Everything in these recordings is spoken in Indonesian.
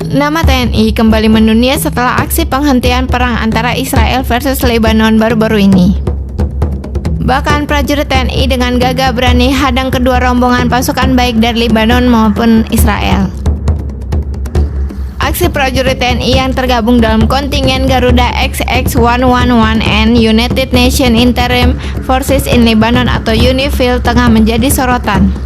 Nama TNI kembali mendunia setelah aksi penghentian perang antara Israel versus Lebanon baru-baru ini. Bahkan prajurit TNI dengan gagah berani hadang kedua rombongan pasukan baik dari Lebanon maupun Israel. Aksi prajurit TNI yang tergabung dalam kontingen Garuda XX-111 United Nations Interim Forces in Lebanon atau UNIFIL tengah menjadi sorotan.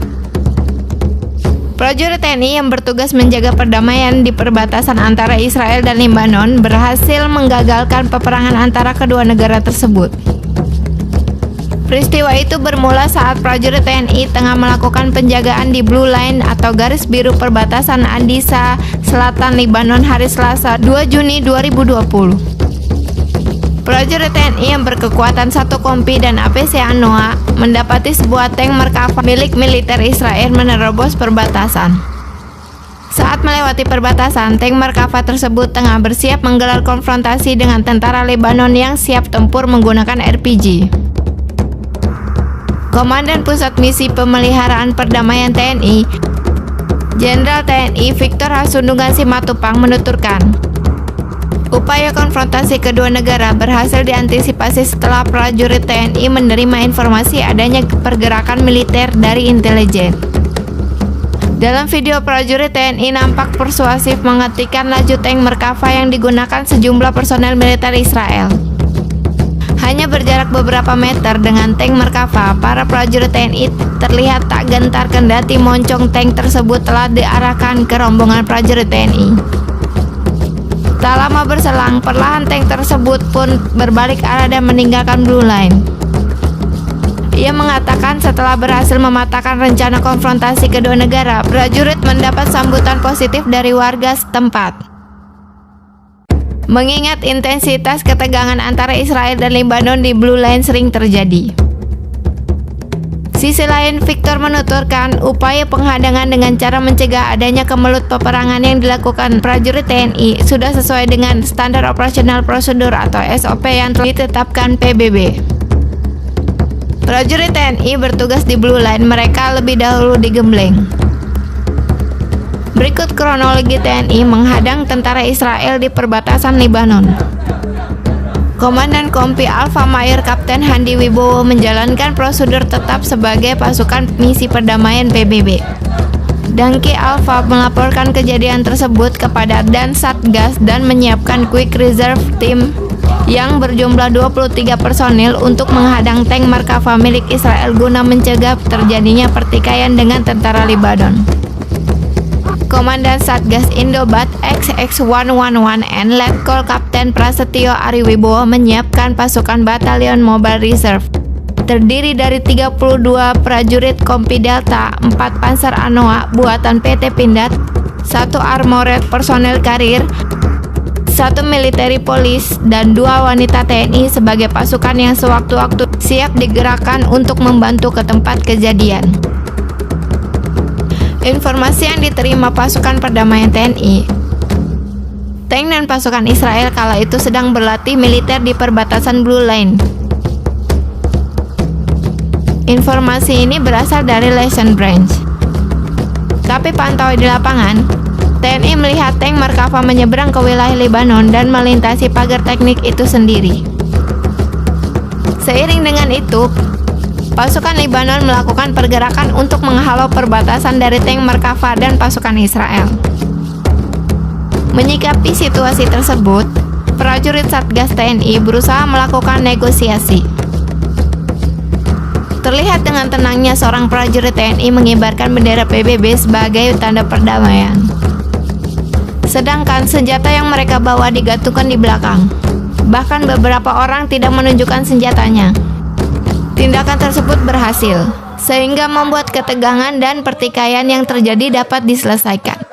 Prajurit TNI yang bertugas menjaga perdamaian di perbatasan antara Israel dan Lebanon berhasil menggagalkan peperangan antara kedua negara tersebut. Peristiwa itu bermula saat prajurit TNI tengah melakukan penjagaan di Blue Line atau garis biru perbatasan Adisa, Selatan Lebanon hari Selasa 2 Juni 2020. Prajurit TNI yang berkekuatan 1 kompi dan APC ANOA mendapati sebuah tank Merkava milik militer Israel menerobos perbatasan. Saat melewati perbatasan, tank Merkava tersebut tengah bersiap menggelar konfrontasi dengan tentara Lebanon yang siap tempur menggunakan RPG. Komandan Pusat Misi Pemeliharaan Perdamaian TNI, Jenderal TNI Victor Hasundungan Simatupang menuturkan, upaya konfrontasi kedua negara berhasil diantisipasi setelah prajurit TNI menerima informasi adanya pergerakan militer dari intelijen. Dalam video, prajurit TNI nampak persuasif menghentikan laju tank Merkava yang digunakan sejumlah personel militer Israel. Hanya berjarak beberapa meter dengan tank Merkava, para prajurit TNI terlihat tak gentar kendati moncong tank tersebut telah diarahkan ke rombongan prajurit TNI. Tak lama berselang, perlahan tank tersebut pun berbalik arah dan meninggalkan Blue Line. Ia mengatakan setelah berhasil mematahkan rencana konfrontasi kedua negara, prajurit mendapat sambutan positif dari warga setempat. Mengingat intensitas ketegangan antara Israel dan Lebanon di Blue Line sering terjadi. Sisi lain, Victor menuturkan upaya penghadangan dengan cara mencegah adanya kemelut peperangan yang dilakukan prajurit TNI sudah sesuai dengan standar operasional prosedur atau SOP yang telah ditetapkan PBB. Prajurit TNI bertugas di Blue Line, mereka lebih dahulu digembleng. Berikut kronologi TNI menghadang tentara Israel di perbatasan Lebanon. Komandan Kompi Alfa Mayor Kapten Handi Wibowo menjalankan prosedur tetap sebagai pasukan misi perdamaian PBB. Danki Alfa melaporkan kejadian tersebut kepada Dan Satgas dan menyiapkan Quick Reserve Team yang berjumlah 23 personil untuk menghadang tank Merkava milik Israel guna mencegah terjadinya pertikaian dengan tentara Lebanon. Komandan Satgas Indobat XX-111 Letkol Kapten Prasetyo Ariwibowo menyiapkan pasukan Batalion Mobile Reserve terdiri dari 32 prajurit Kompi Delta, 4 Panzer ANOA buatan PT Pindad, 1 Armored personel karir, 1 military police, dan 2 wanita TNI sebagai pasukan yang sewaktu-waktu siap digerakkan untuk membantu ke tempat kejadian. Informasi yang diterima pasukan perdamaian TNI, tank dan pasukan Israel kala itu sedang berlatih militer di perbatasan Blue Line. Informasi ini berasal dari Lesson Branch. Tapi pantau di lapangan, TNI melihat tank Merkava menyeberang ke wilayah Lebanon dan melintasi pagar teknik itu sendiri. Seiring dengan itu, pasukan Lebanon melakukan pergerakan untuk menghalau perbatasan dari tank Merkava dan pasukan Israel. Menyikapi situasi tersebut, prajurit Satgas TNI berusaha melakukan negosiasi. Terlihat dengan tenangnya seorang prajurit TNI mengibarkan bendera PBB sebagai tanda perdamaian. Sedangkan senjata yang mereka bawa digantungkan di belakang. Bahkan beberapa orang tidak menunjukkan senjatanya. Tindakan tersebut berhasil, sehingga membuat ketegangan dan pertikaian yang terjadi dapat diselesaikan.